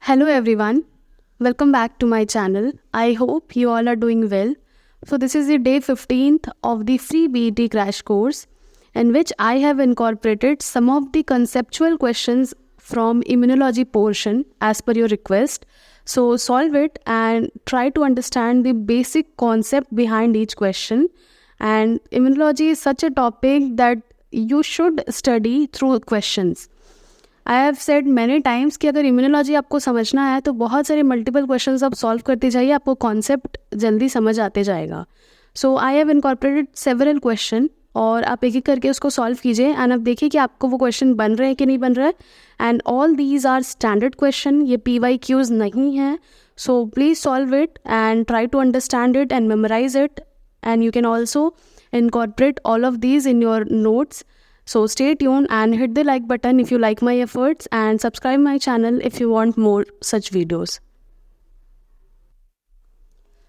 Hello everyone, welcome back to my channel. I hope you all are doing well. So this is the day 15th of the free BET crash course in which I have incorporated some of the conceptual questions from immunology portion as per your request. So solve it and try to understand the basic concept behind each question. And immunology is such a topic that you should study through questions. I have said many times कि अगर immunology आपको समझना है तो बहुत सारे multiple questions आप solve करते जाइए, आपको कॉन्सेप्ट जल्दी समझ आते जाएगा. So I have incorporated several question और आप एक एक करके उसको सॉल्व कीजिए एंड अब देखिए कि आपको वो क्वेश्चन बन रहे हैं कि नहीं बन रहा है. And all these are standard question, ये PYQs नहीं है. So please solve it and try to understand it and memorise it and you can also incorporate all of these in your notes. So stay tuned and hit the like button if you like my efforts and subscribe my channel if you want more such videos.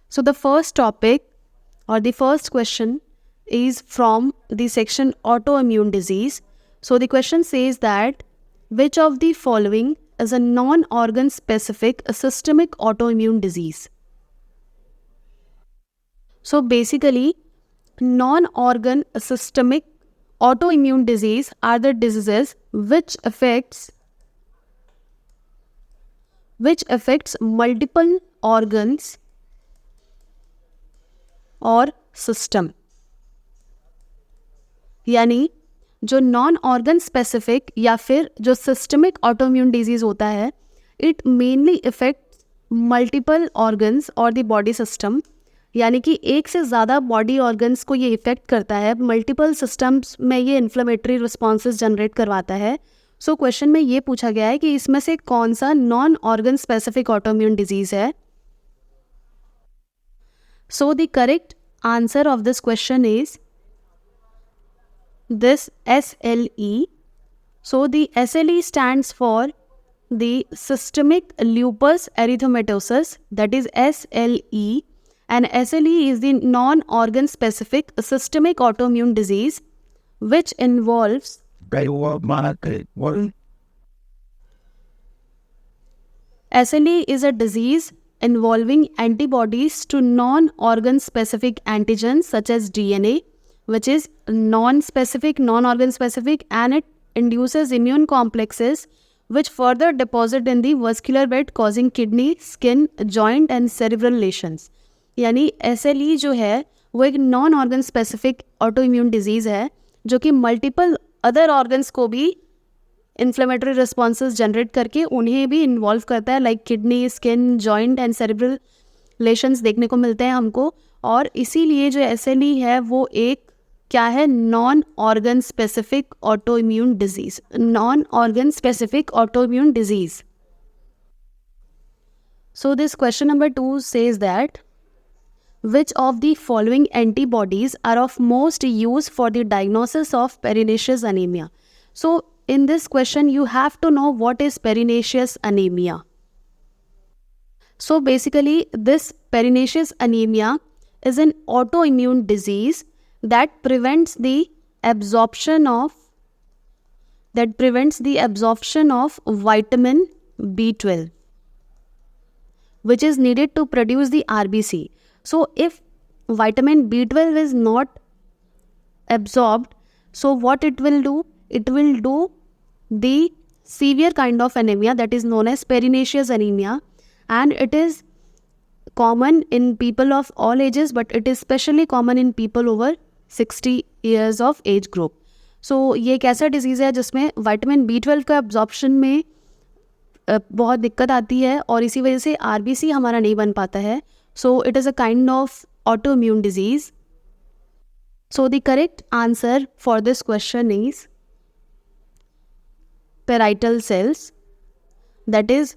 So the first topic or the first question is from the section autoimmune disease. So the question says that which of the following is a non-organ specific systemic autoimmune disease? So basically non-organ systemic autoimmune disease are the diseases which affects multiple organs or system. यानी जो non organ specific या फिर जो systemic autoimmune disease होता है, it mainly effects multiple organs और the body system. यानी कि एक से ज़्यादा बॉडी ऑर्गन्स को ये इफ़ेक्ट करता है, मल्टीपल सिस्टम्स में ये इन्फ्लेमेटरी रिस्पॉन्सेज जनरेट करवाता है. सो क्वेश्चन में ये पूछा गया है कि इसमें से कौन सा non organ specific autoimmune disease है. So the correct answer of this question is this SLE. So the SLE stands for the systemic lupus erythematosus, that is SLE, and SLE is the non-organ specific systemic autoimmune disease which involves SLE is a disease involving antibodies to non-organ specific antigens such as DNA, which is non-specific, non-organ specific, and it induces immune complexes which further deposit in the vascular bed causing kidney, skin, joint and cerebral lesions. यानी SLE जो है वो एक non organ specific autoimmune disease है जो कि multiple other organs को भी इन्फ्लेमेटरी रिस्पॉन्सेज जनरेट करके उन्हें भी इन्वॉल्व करता है, like kidney, skin, joint and cerebral lesions देखने को मिलते हैं हमको. और इसीलिए जो SLE है वो एक क्या है, non organ specific autoimmune disease. Non organ specific autoimmune disease. So this question number 2 says that which of the following antibodies are of most use for the diagnosis of pernicious anemia? So in this question you have to know what is pernicious anemia. So basically this pernicious anemia is an autoimmune disease that prevents the absorption of vitamin B12 which is needed to produce the RBC. So if vitamin B12 is not absorbed, so what it will do? It will do the severe kind of anemia that is known as pernicious anemia, and it is common in people of all ages, but it is especially common in people over 60 years of age group. So ये एक ऐसा disease है जिसमें vitamin B12 का absorption में बहुत दिक्कत आती है और इसी वजह से RBC हमारा नहीं बन पाता है. So it is a kind of autoimmune disease. So the correct answer for this question is parietal cells, that is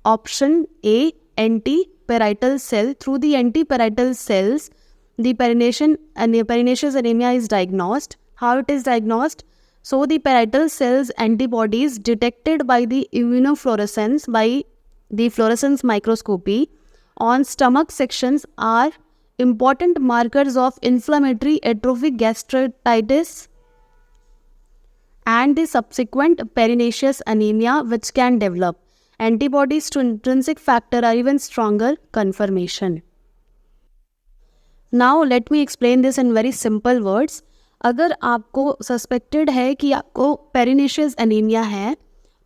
option A, anti-parietal cell. Through the anti-parietal cells the pernicious anemia is diagnosed. How it is diagnosed? So the parietal cells antibodies detected by the immunofluorescence, by the fluorescence microscopy on stomach sections are important markers of inflammatory atrophic gastritis and the subsequent pernicious anemia which can develop. antibodies to intrinsic factor are even stronger confirmation. Now let me explain this in very simple words. अगर आपको suspected है कि आपको पेरिनेशियस anaemia है,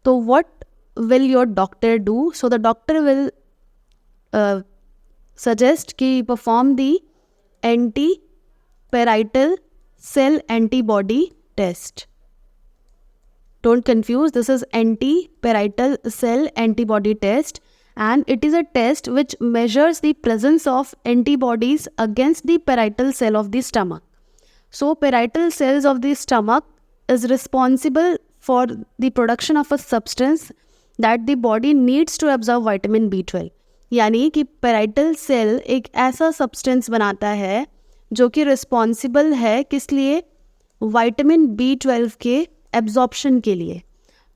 तो what will your doctor do? So the doctor will suggest कि perform the anti-parietal cell antibody test. Don't confuse, this is anti-parietal cell antibody test, and it is a test which measures the presence of antibodies against the parietal cell of the stomach. So parietal cells of the stomach is responsible for the production of a substance that the body needs to absorb vitamin B12. यानी कि parietal cell एक ऐसा substance बनाता है जो कि responsible है किस लिए? विटामिन B12 के एब्जॉर्प्शन के लिए.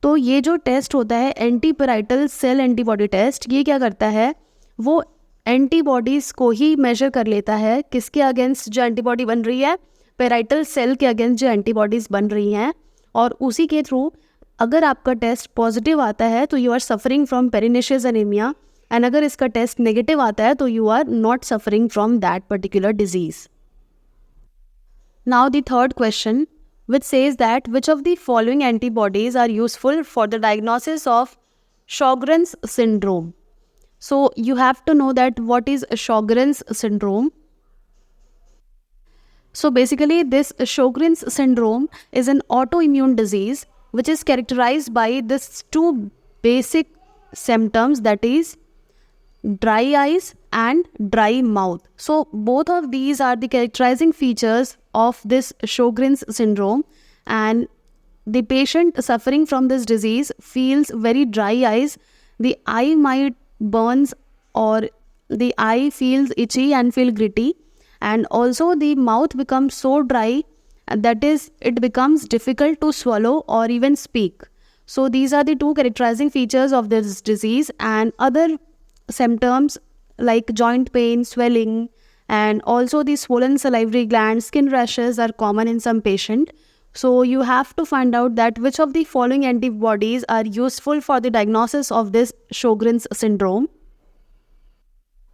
तो ये जो टेस्ट होता है anti parietal cell antibody test, ये क्या करता है? वो एंटीबॉडीज़ को ही मेजर कर लेता है किसके अगेंस्ट जो एंटीबॉडी बन रही है? पैराइटल सेल के अगेंस्ट जो एंटीबॉडीज़ बन रही हैं, और उसी के थ्रू अगर आपका टेस्ट पॉजिटिव आता है तो you are suffering from pernicious anaemia, and अगर इसका टेस्ट नेगेटिव आता है तो you are not suffering from that particular disease. Now the third question, which says that which of the following antibodies are useful for the diagnosis of Sjogren's syndrome? So you have to know that what is Sjogren's syndrome. So basically this Sjogren's syndrome is an autoimmune disease which is characterized by these two basic symptoms, that is dry eyes and dry mouth. So both of these are the characterizing features of this Sjogren's syndrome, and the patient suffering from this disease feels very dry eyes. The eye might burns, or the eye feels itchy and feel gritty, and also the mouth becomes so dry that is it becomes difficult to swallow or even speak. So these are the two characterizing features of this disease, and other symptoms like joint pain, swelling, and also the swollen salivary glands, skin rashes are common in some patients. So you have to find out that which of the following antibodies are useful for the diagnosis of this Sjogren's syndrome.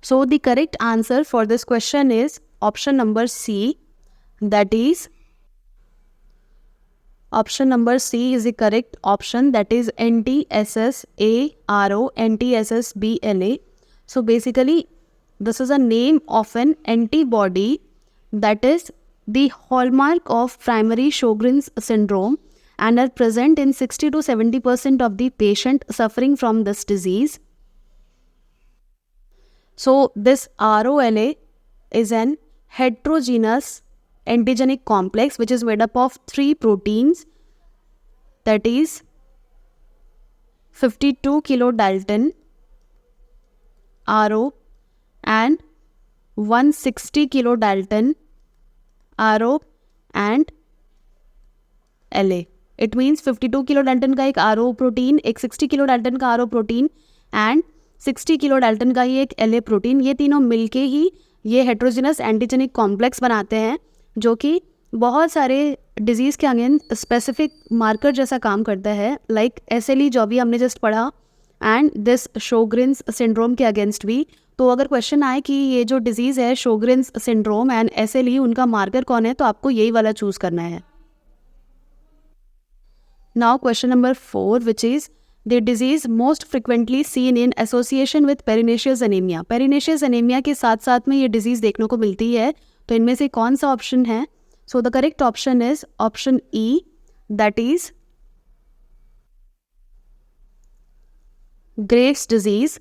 So the correct answer for this question is option number C, that is option number C is the correct option, that is anti-SSARO, anti-SSBLA. So basically this is a name of an antibody that is the hallmark of primary Sjogren's syndrome and are present in 60 to 70% of the patient suffering from this disease. So this ROLA is an heterogeneous antigenic complex which is made up of 3 proteins, that is 52 kilodalton RO and 160 kilodalton RO and LA. It means 52 kilodalton का एक RO protein, एक 60 kilodalton का RO protein and 60 kilodalton का ही एक LA protein, ये तीनों मिलके ही ये हेट्रोजेनस एंटीजेनिक कॉम्प्लेक्स बनाते हैं जो कि बहुत सारे डिजीज़ के अगेंस्ट स्पेसिफिक मार्कर जैसा काम करता है, लाइक SLE जो अभी हमने जस्ट पढ़ा, एंड दिस Sjogren's सिंड्रोम के अगेंस्ट भी. तो अगर क्वेश्चन आए कि ये जो डिजीज़ है Sjogren's सिंड्रोम एंड SLE, उनका मार्कर कौन है, तो आपको यही वाला चूज़ करना है. Now question number 4, which is the disease most frequently seen in association with pernicious anaemia. Pernicious anaemia के साथ साथ में ये डिजीज़ देखने को मिलती है, तो इनमें से कौन सा ऑप्शन है? So the correct option is option E, that is Graves' disease.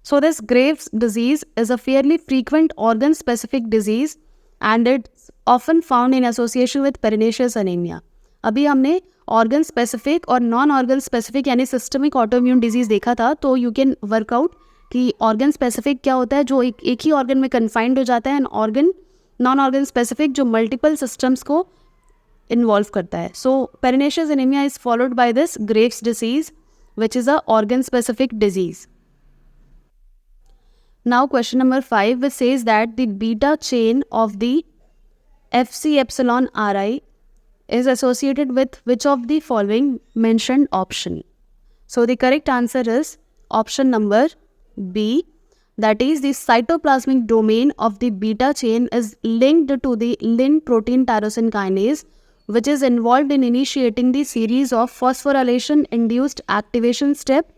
So this Graves' disease is a fairly frequent organ-specific disease and it's often found in association with pernicious anemia. अभी हमने organ specific और non organ specific यानी systemic autoimmune disease देखा था, तो you can work out कि organ specific क्या होता है जो एक ही organ में confined हो जाता है, and organ non organ specific जो multiple systems को involve करता है. So pernicious anemia is followed by this Graves' disease, which is a organ specific disease. Now question number 5, which says that the beta chain of the Fc epsilon Ri is associated with which of the following mentioned option. So the correct answer is option number B. That is, the cytoplasmic domain of the beta chain is linked to the Lin protein tyrosine kinase, which is involved in initiating the series of phosphorylation-induced activation step,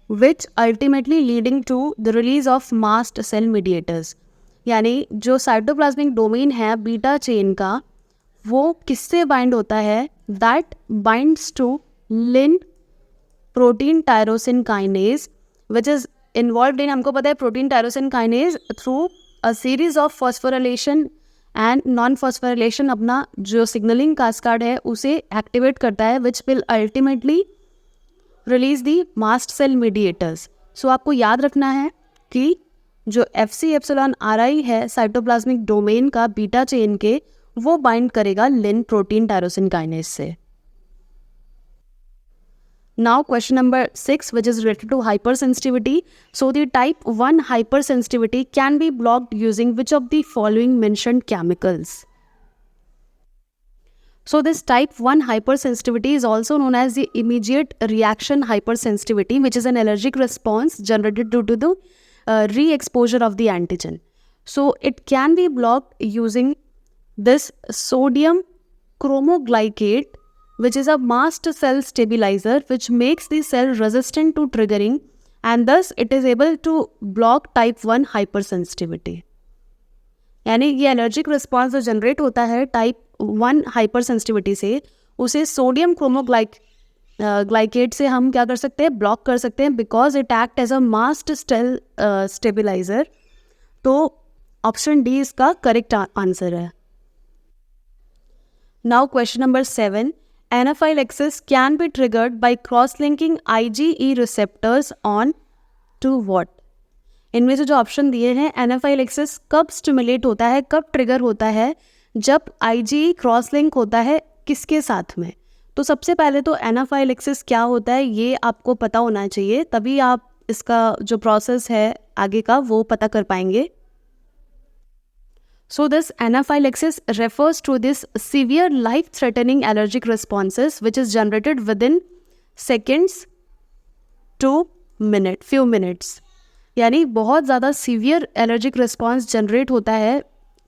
which ultimately leading to the release of mast cell mediators. यानी जो cytoplasmic domain है beta chain का, वो किससे bind होता है? That binds to Lyn protein tyrosine kinase, which is involve in, हमको पता है protein tyrosine kinase through a series of phosphorylation and non phosphorylation अपना जो सिग्नलिंग कास्केड है उसे एक्टिवेट करता है, which will ultimately release the mast cell mediators. So आपको याद रखना है कि जो FC एप्सिलॉन RI है साइटोप्लाज्मिक डोमेन का बीटा चेन के, वो बाइंड करेगा लिन प्रोटीन टायरोसिन काइनेज से. Now question number 6, which is related to hypersensitivity. So the type 1 hypersensitivity can be blocked using which of the following mentioned chemicals? So this type 1 hypersensitivity is also known as the immediate reaction hypersensitivity, which is an allergic response generated due to the re-exposure of the antigen. So it can be blocked using this sodium chromoglycate, which is a mast cell stabilizer, which makes the cell resistant to triggering, and thus it is able to block type 1 hypersensitivity. यानी ये allergic response जो generate होता है type 1 hypersensitivity से, उसे sodium cromoglycate से हम क्या कर सकते हैं? ब्लॉक कर सकते हैं, because it act as a mast cell stabiliser. तो ऑप्शन डी इसका करेक्ट आंसर है. Now question number 7. Anaphylaxis can be triggered by cross-linking IgE receptors on to what? इनमें से जो ऑप्शन दिए हैं, एनाफाइलेक्सिस कब स्टिमुलेट होता है, कब ट्रिगर होता है? जब IgE क्रॉस लिंक होता है किसके साथ में? तो सबसे पहले तो एनाफाइलेक्सिस क्या होता है ये आपको पता होना चाहिए, तभी आप इसका जो प्रोसेस है आगे का वो पता कर पाएंगे. So this anaphylaxis refers to this severe life-threatening allergic responses which is generated within seconds to few minutes. यानी बहुत ज़्यादा सीवियर एलर्जिक रिस्पॉन्स जनरेट होता है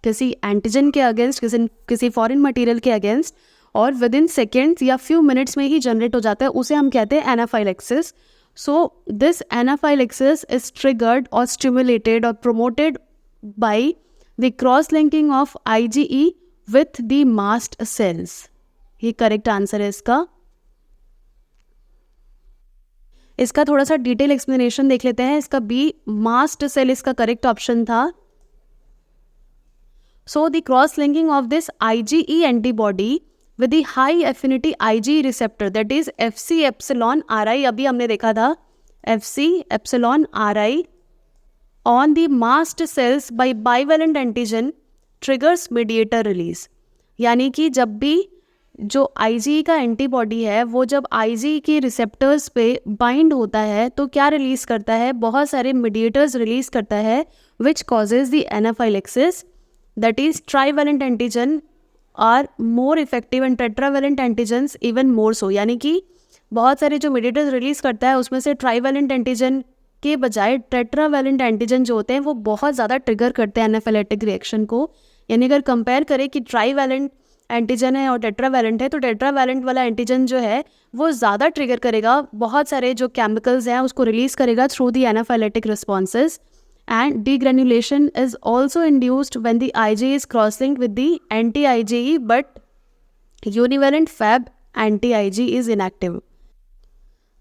किसी एंटीजन के अगेंस्ट, किसी फॉरेन मटेरियल के अगेंस्ट, और विद इन सेकेंड्स या फ्यू मिनट्स में ही जनरेट हो जाता है, उसे हम कहते हैं anaphylaxis. So this anaphylaxis is triggered और स्टिमुलेटेड और promoted by the cross-linking of IgE with the mast cells. ये करेक्ट आंसर है इसका. इसका थोड़ा सा डिटेल एक्सप्लेनेशन देख लेते हैं. इसका बी, मास्ट सेल, इसका करेक्ट ऑप्शन था. So the cross-linking of this IgE antibody with the high affinity IgE receptor, that is FC epsilon RI, अभी हमने देखा था FC epsilon RI on the mast cells by bivalent antigen triggers mediator release. यानी कि जब भी जो IgE का एंटीबॉडी है वो जब IgE के रिसेप्टर्स पे बाइंड होता है तो क्या रिलीज करता है? बहुत सारे मीडिएटर्स रिलीज करता है, which causes the anaphylaxis. That is trivalent antigen are more effective and tetravalent antigens even more so. यानी कि बहुत सारे जो मीडिएटर्स रिलीज करता है उसमें से ट्राईवैलेंट एंटीजन के बजाय टेट्रावैलेंट एंटीजन जो होते हैं वो बहुत ज़्यादा ट्रिगर करते हैं एनाफिलेक्टिक रिएक्शन को. यानी अगर कंपेयर करें कि ट्राईवैलेंट एंटीजन है और टेट्रावैलेंट है, तो टेट्रावैलेंट वाला एंटीजन जो है वो ज़्यादा ट्रिगर करेगा, बहुत सारे जो केमिकल्स हैं उसको रिलीज करेगा through the anaphylactic responses. And degranulation is also induced when the IgE is crosslinked with the anti IgE but univalent Fab anti IgE is inactive.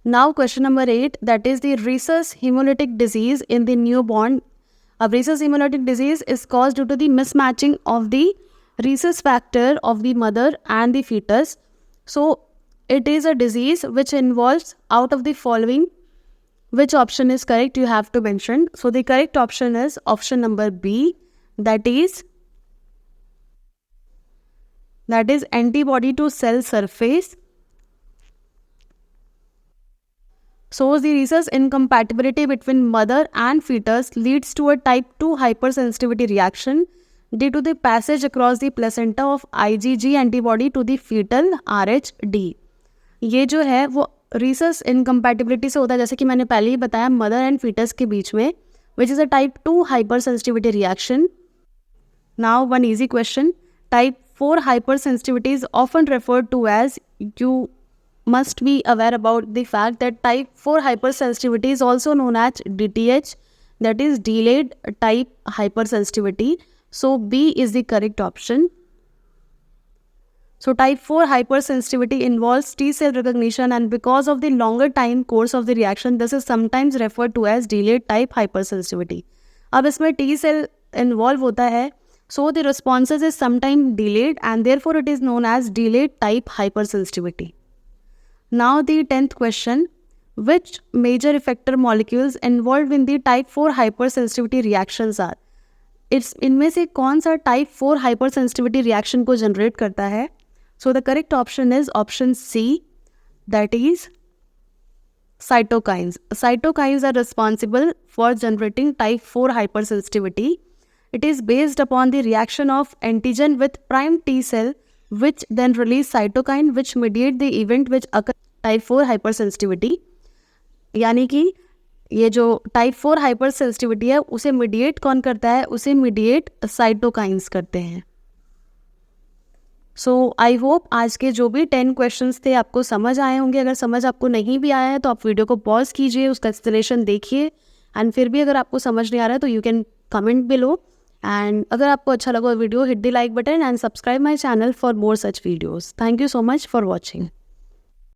Now question number 8, that is the rhesus hemolytic disease in the newborn. A rhesus hemolytic disease is caused due to the mismatching of the rhesus factor of the mother and the fetus. So it is a disease which involves out of the following, which option is correct? You have to mention. So the correct option is option number B, that is antibody to cell surface. So the rhesus incompatibility between mother and fetus leads to a type 2 hypersensitivity reaction due to the passage across the placenta of IgG antibody to the fetal RhD. ये जो है वो rhesus incompatibility से होता है, जैसे कि मैंने पहले ही बताया, मदर एंड फीटस के बीच में, which is a type 2 hyper sensitivity reaction. Now one easy question. Type 4 hypersensitivity is often referred to as, you must be aware about the fact that type 4 hypersensitivity is also known as DTH, that is delayed type hypersensitivity. So B is the correct option. So type 4 hypersensitivity involves T cell recognition, and because of the longer time course of the reaction, this is sometimes referred to as delayed type hypersensitivity. अब इसमें T cell involve होता है, so the responses is sometimes delayed and therefore it is known as delayed type hypersensitivity. Now the 10th question, which major effector molecules involved in the type 4 hypersensitivity reactions are? इनमें से कौन सा type 4 hypersensitivity reaction को generate करता है? So the correct option is option C, that is cytokines. Cytokines are responsible for generating type 4 hypersensitivity. It is based upon the reaction of antigen with prime T cell, which then release cytokine which mediate the event which occurs type 4 hypersensitivity. यानी कि ये जो type 4 hypersensitivity है उसे mediate कौन करता है? उसे मीडिएट साइटोकाइंस करते हैं. सो आई होप आज के जो भी 10 क्वेश्चंस थे आपको समझ आए होंगे. अगर समझ आपको नहीं भी आया है तो आप वीडियो को पॉज कीजिए, उसका एक्सप्लेनेशन देखिए, एंड फिर भी अगर आपको समझ नहीं आ रहा है तो you can comment below. And अगर आपको अच्छा लगा video, hit the like button and subscribe my channel for more such videos. Thank you so much for watching.